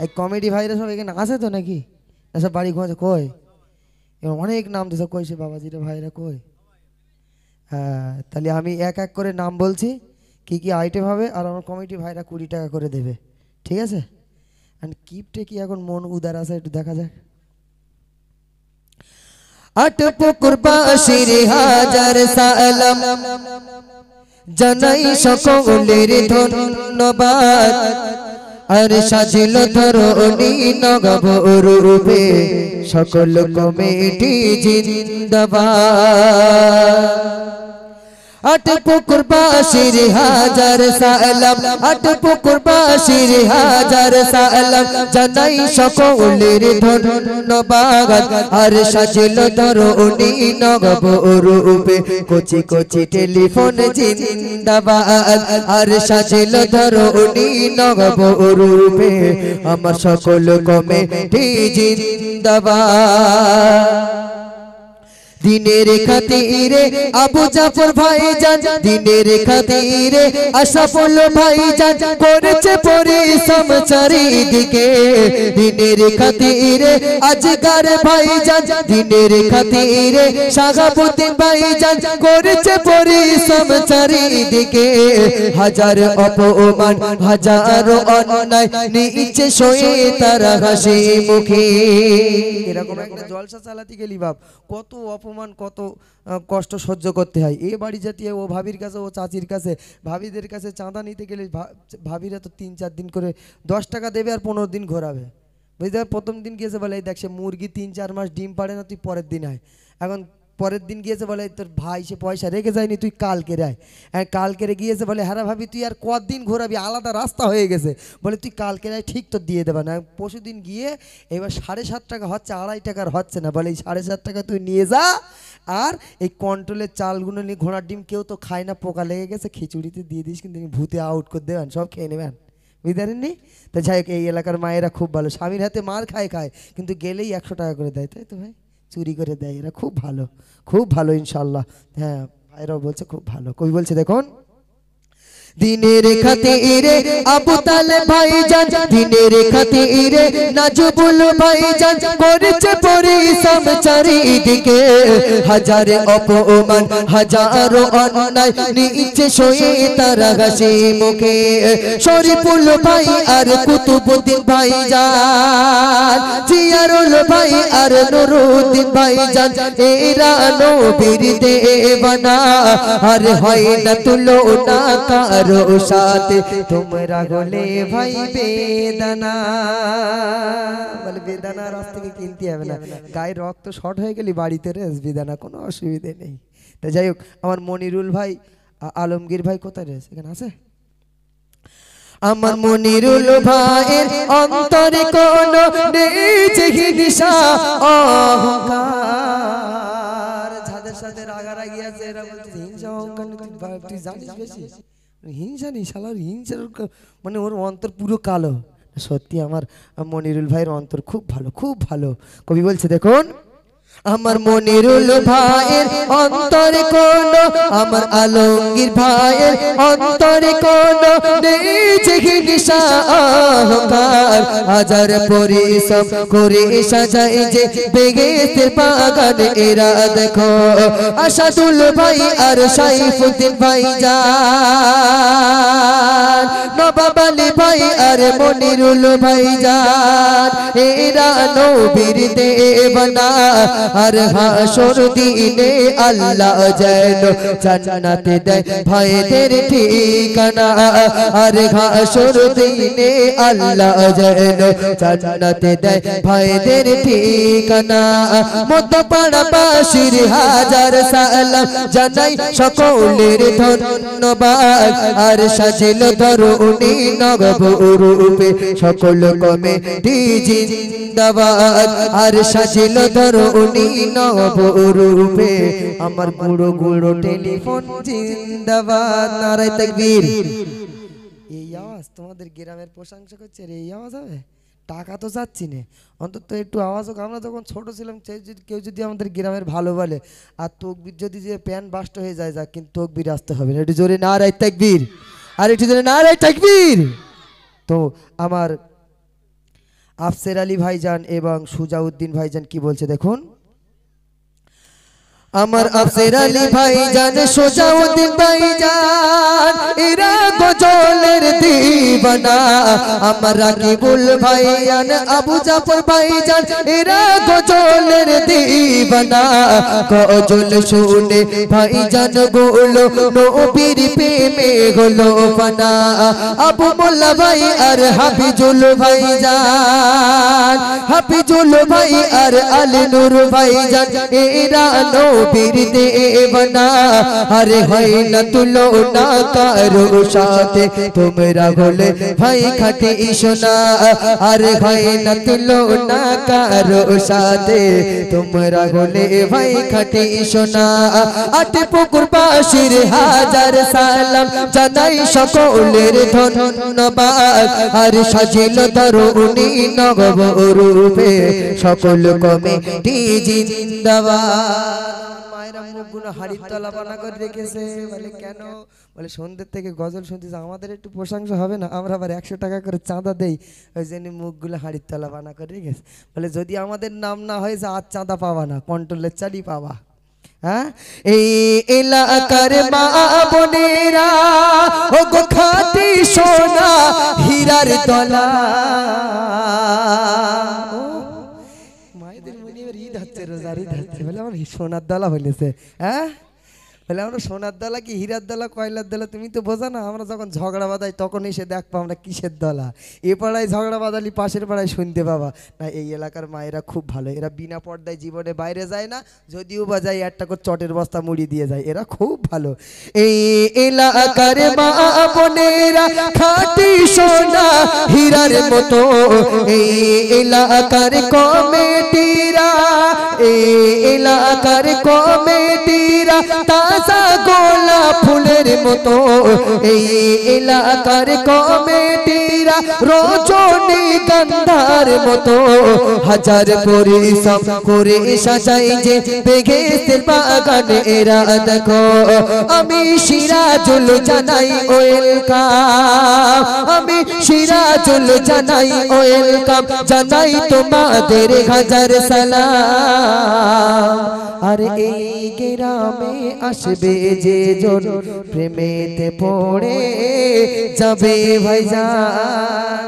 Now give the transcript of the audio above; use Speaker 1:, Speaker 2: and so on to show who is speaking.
Speaker 1: এই কমেডি ভাইরা সব এখানে আছে তো নাকি? এসব বাড়ি ঘুমাচ্ছে কই? এবার অনেক নাম দিয়েছে, কই সে বাবাজিরা ভাইরা কই? হ্যাঁ, তাহলে আমি এক এক করে নাম বলছি, কি কি আইটেম হবে, আর আমার কমিটি ভাইরা 20 টাকা করে দেবে, ঠিক আছে? আর কিপটে কি এখন মন উদার আছে, একটু দেখা যাক। আট পুকুর বাসির হাজার সালাম জানাই সকলের ধন্যবাদ, আর সাজিল ধরণী নগব রূপে সকল কমিটি জিন্দাবাদ। আট পুকুর বাসির হাজার সালাম, আট পুকুর বাসির হাজার সালাম জানাই সকলের ধন্যবাদ, আর সাজিল ধরণী নগব রূপে কচি কচি টেলিফোন জিন্দাবাদ, আর সাজিল ধরণী নগব রূপে আমার সকল কমিটি জিন্দাবাদ। দিনের খাতিরে আবু জাফর ভাইজান, দিনের খাতিরে আশরাফুল ভাইজান করেছে পরিশ্রম চারিদিকে। দিনের খাতিরে আজগার ভাইজান, দিনের খাতিরে শাহাবুদ্দিন ভাইজান করেছে পরিশ্রম চারিদিকে। হাজার অপমান হাজারো অন্যায় নিচে শোয়ে তারা হাসি মুখে। এরকম একটা জলসা চালাতে গেলি বাপ কত অপমান কত কষ্ট সহ্য করতে হয়। এ বাড়ি জাতীয় ও ভাবির কাছে ও চাচির কাছে ভাবিদের কাছে চাঁদা নিতে গেলে ভাবিরা তো 3-4 দিন করে 10 টাকা দেবে আর 15 দিন ঘোরাবে, বুঝতে? প্রথম দিন গিয়েছে বলে এই দেখ সে মুরগি 3-4 মাস ডিম পাড়ে না, তুই পরের দিন আয়। এখন পরের দিন গিয়েছে বলে তোর ভাই সে পয়সা রেখে যায়নি, তুই কালকে আয়। হ্যাঁ, কালকে গিয়েছে বলে হ্যাঁ ভাবি তুই আর কদিন ঘোরাবি, আলাদা রাস্তা হয়ে গেছে, বলে তুই কালকে আয়, ঠিক তো দিয়ে দেবে না। পরশু দিন গিয়ে এবার 7.5 টাকা হচ্ছে, 2.5 টাকার হচ্ছে না, বলে এই 7.5 টাকা তুই নিয়ে যা, আর এই কন্ট্রোলের চালগুলো নিয়ে, ঘোড়ার ডিম কেউ তো খায় না, পোকা লেগে গেছে, খিচুড়িতে দিয়ে দিস, কিন্তু ভূতে আউট করে দেবেন, সব খেয়ে নেবেন, বুঝতে পারেননি? তো যাই হোক, এই এলাকার মায়েরা খুব ভালো, স্বামীর হাতে মার খায় কিন্তু গেলেই 100 টাকা করে দেয়, তাই তো ভাই? চুরি করে দেয়, এরা খুব ভালো, খুব ভালো ইনশাল্লাহ। হ্যাঁ, ভাইরাও বলছে খুব ভালো। কবি বলছে দেখুন, দিনের খাতিরে আবু তালেব ভাইজান, দিনের খাতিরে নাজবুল ভাইজান করেছে পরিশ্রম চারিদিকে। হাজার অপমান হাজারো অন্যায় নিচে শোয়ে তারা হাসি মুখে। শরীফুল ভাই আর কুতুবুদ্দিন ভাইজান, জিয়ারুল ভাই আর নুরুদ্দিন ভাইজান এরা নবীর দেওয়ানা, আর হয় না তুলনা কার সাথে তোমরা গলে ভাই বেদানা। বলে বেদানা রাস্তা থেকে কিনতে হবে না, গায়ের রক্ত শর্ট হয়ে গেলে বাড়িতে রেস বেদানা, কোনো অসুবিধে নেই। তা যাই হোক, আমার মনিরুল ভাই আলমগীর ভাই কোথায় রেস, এখানে আছে? আমার মনিরুল ভাইয়ের অন্তরে কোনো নেই যে হিংসা অহংকার। যাদের সাথে রাগারাগি আছে এরা বলছে হিংসা অহংকার, তুই জানিস বেশি হিংসা নেই শালার, হিংসার মানে ওর অন্তর পুরো কালো। সত্যি আমার মনিরুল ভাইয়ের অন্তর খুব ভালো, খুব ভালো। কবি বলছে দেখুন, আমার মনিরুল ভাইয়ের অন্তরে কোনো, আমার আলমগীর ভাইয়ের অন্তরে কোনো নেই যে হিংসা অহংকার। হাজার পরিশ্রম করে সাজাই যে বেগেতের বাগান এরা দেখো। আসাদুল ভাই আর সাইফুদ্দিন ভাইজান, নবাব আলী ভাই আর মনিরুল ভাইজান এরা নবীর দেওয়ানা, আর হাসর দিনে আল্লাহ যেন জান্নাতে দেয় ভাইদের ঠিকানা। আর হাসর দিনে আল্লাহ যেন জান্নাতে দেয় ভাইদের ঠিকানা। মধ্যপাড়া বাসির হাজার সালাম জানাই সকলের ধন্যবাদ, আর সাজিল ধরণী নগব রূপে সকল কমিটি জিন্দাবাদ, আর সাজিল ধরণী নব রূপে আমার গুঁড়ো গুঁড়ো টেলিফোন জিন্দাবাদ। নারায়ে তাকবীর। এই আওয়াজ তোমাদের গ্রামের প্রশংসা করছে, এই আওয়াজ হবে? টাকা তো চাচ্ছি না, অন্তত একটু আওয়াজ হোক। আমরা যখন ছোট ছিলাম কেউ যদি আমাদের গ্রামের ভালো বলে, আর তকবীর যদি যে প্যান্ট বাস্ট হয়ে যায় যাক, কিন্তু তকবীর আসতে হবে না, একটু জোরে নারায়ে তাকবীর, আর একটু জোরে নারায়ে তাকবীর। তো আমার আফসের আলী ভাইজান এবং সুজাউদ্দিন ভাইজান কি বলছে দেখুন। আমার আফসের আলী ভাইজান সুজাউদ্দিন ভাইজান এরা গজলের দিবানা। আমার রাকিবুল ভাইজান আবু জাফর ভাইজান এরা গজলের দিবানা। গজল শুনে ভাইজান গুলো নবীর প্রেমে হলো ফানা। আবু মোল্লা ভাই আর হাফিজুল ভাইজান, হাফিজুল ভাই আর আলী নূর ভাইজান এরা নবীর দেওয়ানা। আরে হয় না তুলনা কারো সাথে তোমরা হলে ভাই খাঁটি সোনা। আরে হয় না তুলনা কারো সাথে তোমরা হলে ভাই খাঁটি সোনা। আটে পুকুর বাসির হাজার সালাম জানাই সকলের ধন্যবাদ। আর সাজিল তরুণী নগব রূপে সকল কমিটি জিন্দাবাদ। মায়েরা মুখগুলো হাড়ির তলা বানা করে রেখেছে। বলে কেন? বলে সন্ধ্যের থেকে গজল শুনতেছে, আমাদের একটু প্রশংসা হবে না? আমরা আবার 100 টাকা করে চাঁদা দেই, ওই জন্য মুখগুলো হাড়ির তলা বানা করে রেখেছে। বলে যদি আমাদের নাম না হয়েছে আর চাঁদা পাবা না, কন্ট্রোলের চালই পাবা। হ্যাঁ, এই এলাকার মা বোনেরা ও গো খাঁটি সোনা হীরার তলা। মায়েদের মনে ঈদ হচ্ছে, রোজার ঈদ হচ্ছে, বলে আমার সোনার দলা বলেছে। হ্যাঁ, বলে আমরা সোনার দলা কি হীরার দলা কয়লার দলা তুমি তো বোঝা না। আমরা যখন ঝগড়া বাঁধাই তখন এসে দেখবো আমরা কিসের দলা। এ পাড়ায় ঝগড়া বাঁধালি পাশের পাড়ায় শুনতে পাবা না। এই এলাকার মায়েরা খুব ভালো, এরা বিনা পর্দায় জীবনে বাইরে যায় না, যদিও বা যায় একটা করে চটের বস্তা মুড়ি দিয়ে যায়, এরা খুব ভালো। এই এলাকার মা বোনেরা খাঁটি সোনা হীরার মতো। এই এলাকার কমিটিরা, এই এলাকার কমিটিরা তাজা গোলাপ ফুলের মতো। এই এলাকার কমিটিরা রজনীগন্ধার মতো। হাজার পরিশ্রম করে সাজাই যে বেগেতের বাগান এরা দেখো। আমি সিরাজুল জানাই ওয়েলকাম, আমি সিরাজুল জানাই ওয়েলকাম, জানাই তোমাদের হাজার সালাম। আর এই গ্রামে আসবে যে জন প্রেমেতে পড়ে যাবে ভাইজান।